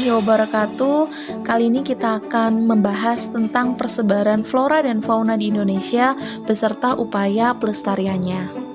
wabarakatuh. Kali ini kita akan membahas tentang persebaran flora dan fauna di Indonesia beserta upaya pelestariannya.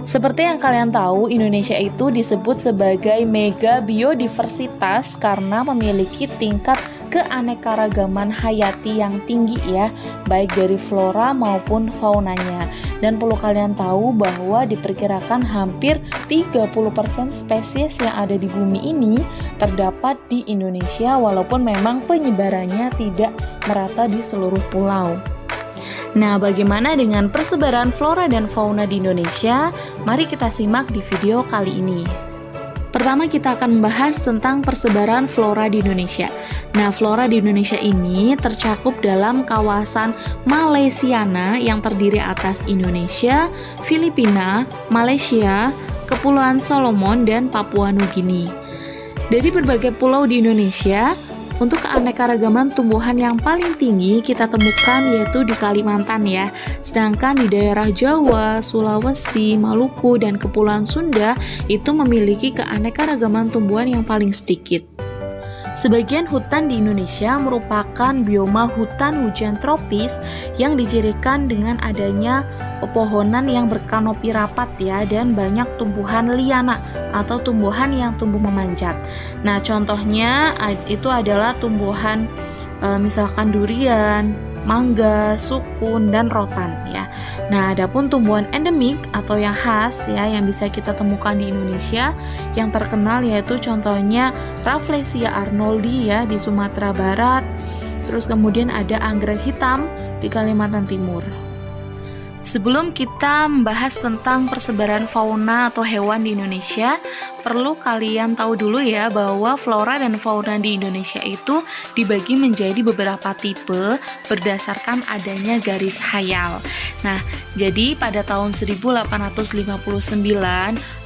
Seperti yang kalian tahu, Indonesia itu disebut sebagai mega biodiversitas karena memiliki tingkat keanekaragaman hayati yang tinggi ya, baik dari flora maupun faunanya. Dan perlu kalian tahu bahwa diperkirakan hampir 30% spesies yang ada di bumi ini terdapat di Indonesia, walaupun memang penyebarannya tidak merata di seluruh pulau. Nah, bagaimana dengan persebaran flora dan fauna di Indonesia? Mari kita simak di video kali ini. Pertama, kita akan membahas tentang persebaran flora di Indonesia. Nah, flora di Indonesia ini tercakup dalam kawasan Malaysiana yang terdiri atas Indonesia, Filipina, Malaysia, Kepulauan Solomon, dan Papua Nugini. Dari berbagai pulau di Indonesia, untuk keanekaragaman tumbuhan yang paling tinggi kita temukan yaitu di Kalimantan ya. Sedangkan di daerah Jawa, Sulawesi, Maluku, dan Kepulauan Sunda itu memiliki keanekaragaman tumbuhan yang paling sedikit. Sebagian hutan di Indonesia merupakan bioma hutan hujan tropis yang dicirikan dengan adanya pepohonan yang berkanopi rapat ya, dan banyak tumbuhan liana atau tumbuhan yang tumbuh memanjat. Nah, contohnya itu adalah tumbuhan misalkan durian, mangga, sukun, dan rotan ya. Nah, adapun tumbuhan endemik atau yang khas ya yang bisa kita temukan di Indonesia yang terkenal yaitu contohnya Rafflesia arnoldi ya di Sumatera Barat. Terus kemudian ada anggrek hitam di Kalimantan Timur. Sebelum kita membahas tentang persebaran fauna atau hewan di Indonesia, perlu kalian tahu dulu ya bahwa flora dan fauna di Indonesia itu dibagi menjadi beberapa tipe berdasarkan adanya garis hayal. Nah, jadi pada tahun 1859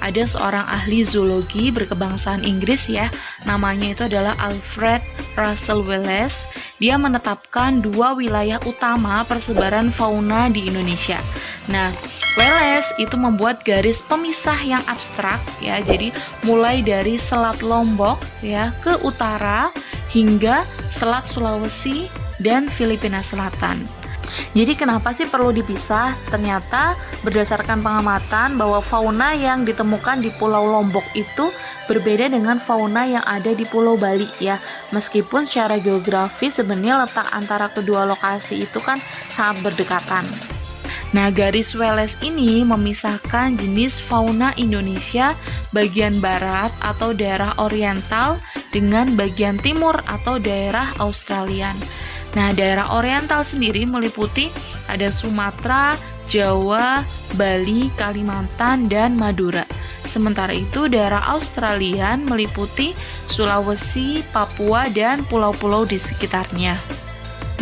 ada seorang ahli zoologi berkebangsaan Inggris ya, namanya itu adalah Alfred Russel Wallace. Dia menetapkan dua wilayah utama persebaran fauna di Indonesia. Nah, Wallace itu membuat garis pemisah yang abstrak ya. Jadi mulai dari Selat Lombok ya ke utara hingga Selat Sulawesi dan Filipina Selatan. Jadi kenapa sih perlu dipisah? Ternyata berdasarkan pengamatan bahwa fauna yang ditemukan di Pulau Lombok itu berbeda dengan fauna yang ada di Pulau Bali ya. Meskipun secara geografis sebenarnya letak antara kedua lokasi itu kan sangat berdekatan. Nah, garis Wallace ini memisahkan jenis fauna Indonesia bagian barat atau daerah oriental dengan bagian timur atau daerah Australian. Nah, daerah oriental sendiri meliputi ada Sumatera, Jawa, Bali, Kalimantan, dan Madura. Sementara itu, daerah Australian meliputi Sulawesi, Papua, dan pulau-pulau di sekitarnya.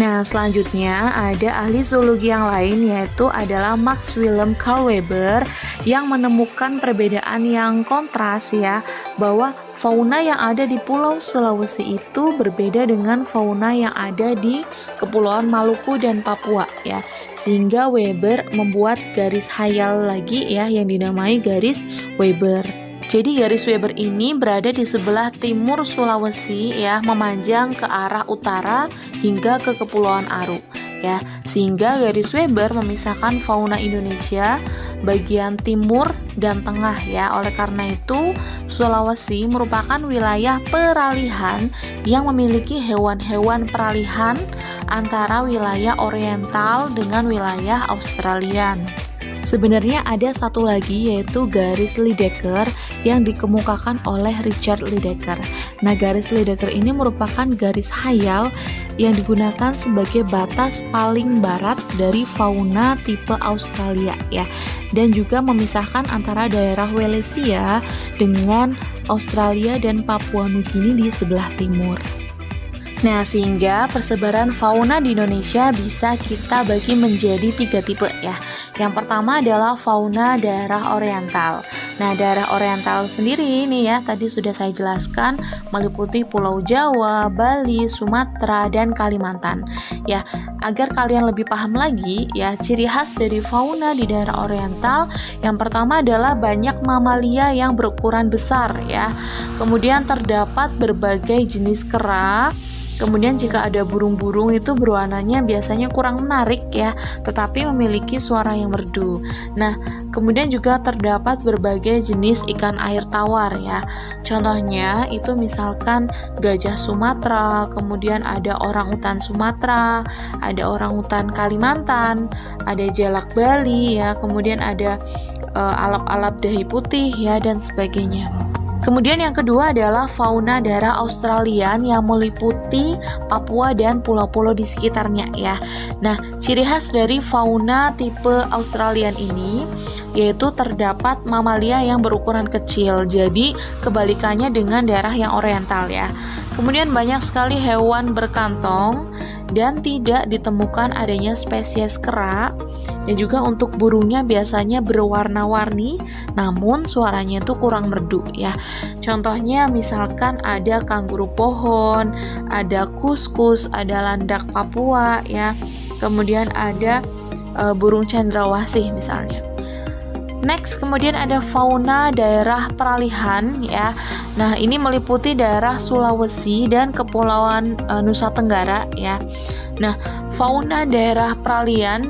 Nah, selanjutnya ada ahli zoologi yang lain yaitu adalah Max Wilhelm Carl Weber yang menemukan perbedaan yang kontras ya, bahwa fauna yang ada di Pulau Sulawesi itu berbeda dengan fauna yang ada di Kepulauan Maluku dan Papua ya. Sehingga Weber membuat garis hayal lagi ya yang dinamai garis Weber. Jadi garis Weber ini berada di sebelah timur Sulawesi ya, memanjang ke arah utara hingga ke Kepulauan Aru ya. Sehingga garis Weber memisahkan fauna Indonesia bagian timur dan tengah ya. Oleh karena itu, Sulawesi merupakan wilayah peralihan yang memiliki hewan-hewan peralihan antara wilayah oriental dengan wilayah Australian. Sebenarnya ada satu lagi yaitu garis Lydekker yang dikemukakan oleh Richard Lydekker. Nah, garis Lydekker ini merupakan garis hayal yang digunakan sebagai batas paling barat dari fauna tipe Australia ya, dan juga memisahkan antara daerah Wallacea dengan Australia dan Papua Nugini di sebelah timur. Nah, sehingga persebaran fauna di Indonesia bisa kita bagi menjadi 3 tipe ya. Yang pertama adalah fauna daerah oriental. Nah, daerah oriental sendiri nih ya, tadi sudah saya jelaskan meliputi Pulau Jawa, Bali, Sumatera, dan Kalimantan. Ya, agar kalian lebih paham lagi ya, ciri khas dari fauna di daerah oriental yang pertama adalah banyak mamalia yang berukuran besar ya. Kemudian terdapat berbagai jenis kera. Kemudian jika ada burung-burung itu berwarnanya biasanya kurang menarik ya, tetapi memiliki suara yang merdu. Nah, kemudian juga terdapat berbagai jenis ikan air tawar ya. Contohnya itu misalkan gajah Sumatera, kemudian ada orangutan Sumatera, ada orangutan Kalimantan, ada jalak Bali ya, kemudian ada alap-alap dahi putih ya, dan sebagainya. Kemudian yang kedua adalah fauna daerah Australian yang meliputi Papua dan pulau-pulau di sekitarnya ya. Nah, ciri khas dari fauna tipe Australian ini yaitu terdapat mamalia yang berukuran kecil. Jadi kebalikannya dengan daerah yang oriental ya. Kemudian banyak sekali hewan berkantong dan tidak ditemukan adanya spesies kera. Dan juga untuk burungnya biasanya berwarna-warni, namun suaranya itu kurang merdu ya. Contohnya misalkan ada kanguru pohon, ada kuskus, ada landak Papua ya. Kemudian ada burung cendrawasih misalnya. Next, kemudian ada fauna daerah peralihan ya. Nah, ini meliputi daerah Sulawesi dan Kepulauan Nusa Tenggara ya. Nah, fauna daerah peralihan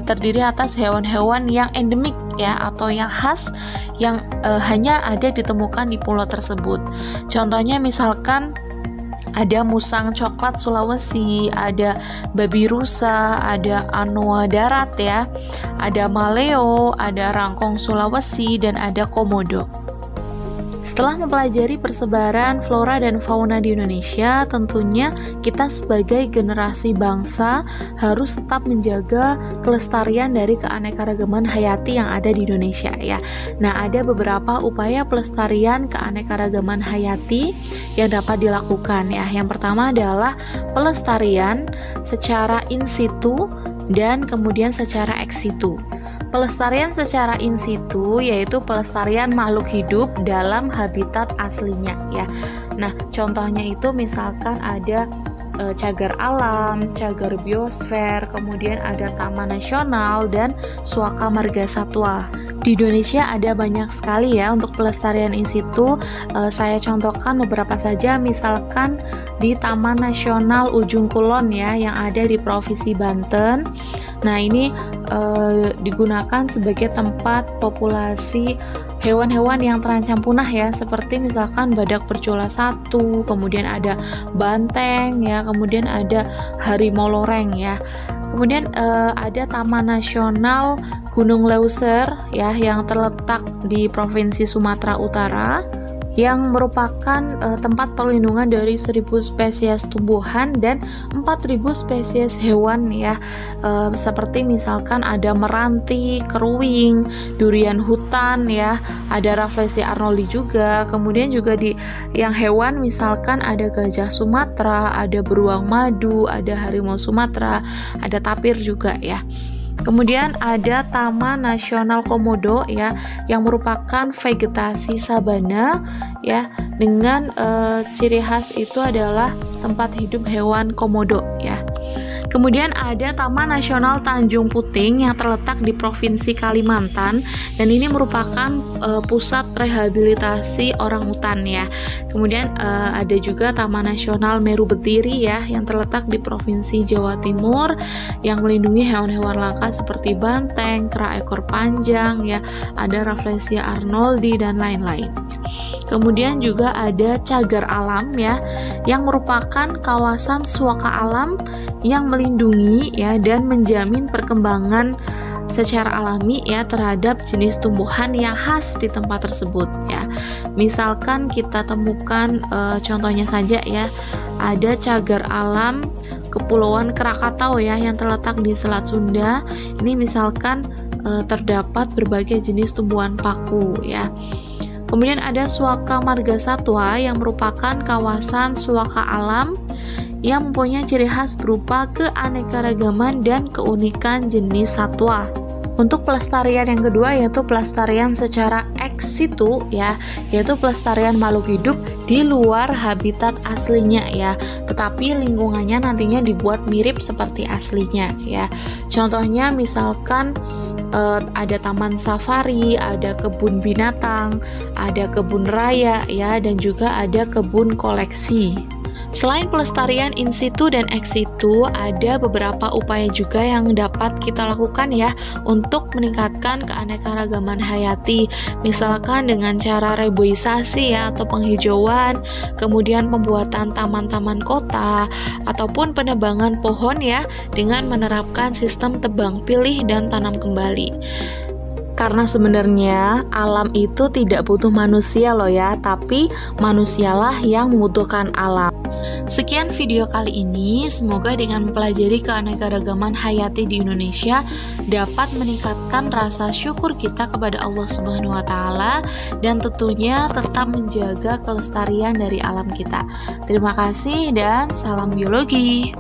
terdiri atas hewan-hewan yang endemik ya, atau yang khas yang hanya ada ditemukan di pulau tersebut. Contohnya misalkan ada musang coklat Sulawesi, ada babi rusa, ada anoa darat ya, ada maleo, ada rangkong Sulawesi, dan ada komodo. Setelah mempelajari persebaran flora dan fauna di Indonesia, tentunya kita sebagai generasi bangsa harus tetap menjaga kelestarian dari keanekaragaman hayati yang ada di Indonesia ya. Nah, ada beberapa upaya pelestarian keanekaragaman hayati yang dapat dilakukan ya. Yang pertama adalah pelestarian secara in situ dan kemudian secara ex situ. Pelestarian secara in situ yaitu pelestarian makhluk hidup dalam habitat aslinya ya. Nah, contohnya itu misalkan ada cagar alam, cagar biosfer, kemudian ada taman nasional dan suaka marga satwa. Di Indonesia ada banyak sekali ya untuk pelestarian in situ. Saya contohkan beberapa saja, misalkan di Taman Nasional Ujung Kulon ya, yang ada di Provinsi Banten. Nah, ini digunakan sebagai tempat populasi hewan-hewan yang terancam punah ya, seperti misalkan badak bercula 1, kemudian ada banteng ya, kemudian ada harimau loreng ya. Kemudian ada Taman Nasional Gunung Leuser ya, yang terletak di Provinsi Sumatera Utara, yang merupakan tempat perlindungan dari 1000 spesies tumbuhan dan 4000 spesies hewan ya, seperti misalkan ada meranti, keruing, durian hutan ya, ada Rafflesia arnoldi juga. Kemudian juga di yang hewan misalkan ada gajah Sumatera, ada beruang madu, ada harimau Sumatera, ada tapir juga ya. Kemudian ada Taman Nasional Komodo ya, yang merupakan vegetasi sabana ya, dengan ciri khas itu adalah tempat hidup hewan komodo ya. Kemudian ada Taman Nasional Tanjung Puting yang terletak di Provinsi Kalimantan, dan ini merupakan pusat rehabilitasi orangutan ya. Kemudian ada juga Taman Nasional Meru Betiri ya, yang terletak di Provinsi Jawa Timur, yang melindungi hewan-hewan langka seperti banteng, kera ekor panjang ya, ada Rafflesia arnoldi dan lain-lain. Kemudian juga ada cagar alam ya, yang merupakan kawasan suaka alam yang melindungi ya dan menjamin perkembangan secara alami ya terhadap jenis tumbuhan yang khas di tempat tersebut ya. Misalkan kita temukan contohnya saja ya, ada cagar alam Kepulauan Krakatau ya, yang terletak di Selat Sunda. Ini misalkan terdapat berbagai jenis tumbuhan paku ya. Kemudian ada Suaka Marga Satwa yang merupakan kawasan suaka alam yang mempunyai ciri khas berupa keanekaragaman dan keunikan jenis satwa. Untuk pelestarian yang kedua yaitu pelestarian secara ex situ ya, yaitu pelestarian makhluk hidup di luar habitat aslinya ya, tetapi lingkungannya nantinya dibuat mirip seperti aslinya ya. Contohnya misalkan ada taman safari, ada kebun binatang, ada kebun raya ya, dan juga ada kebun koleksi. Selain pelestarian in situ dan ex situ, ada beberapa upaya juga yang dapat kita lakukan ya untuk meningkatkan keanekaragaman hayati. Misalkan dengan cara reboisasi ya atau penghijauan, kemudian pembuatan taman-taman kota ataupun penebangan pohon ya dengan menerapkan sistem tebang pilih dan tanam kembali. Karena sebenarnya alam itu tidak butuh manusia loh ya, tapi manusialah yang membutuhkan alam. Sekian video kali ini, semoga dengan mempelajari keanekaragaman hayati di Indonesia dapat meningkatkan rasa syukur kita kepada Allah Subhanahu wa taala dan tentunya tetap menjaga kelestarian dari alam kita. Terima kasih dan salam biologi.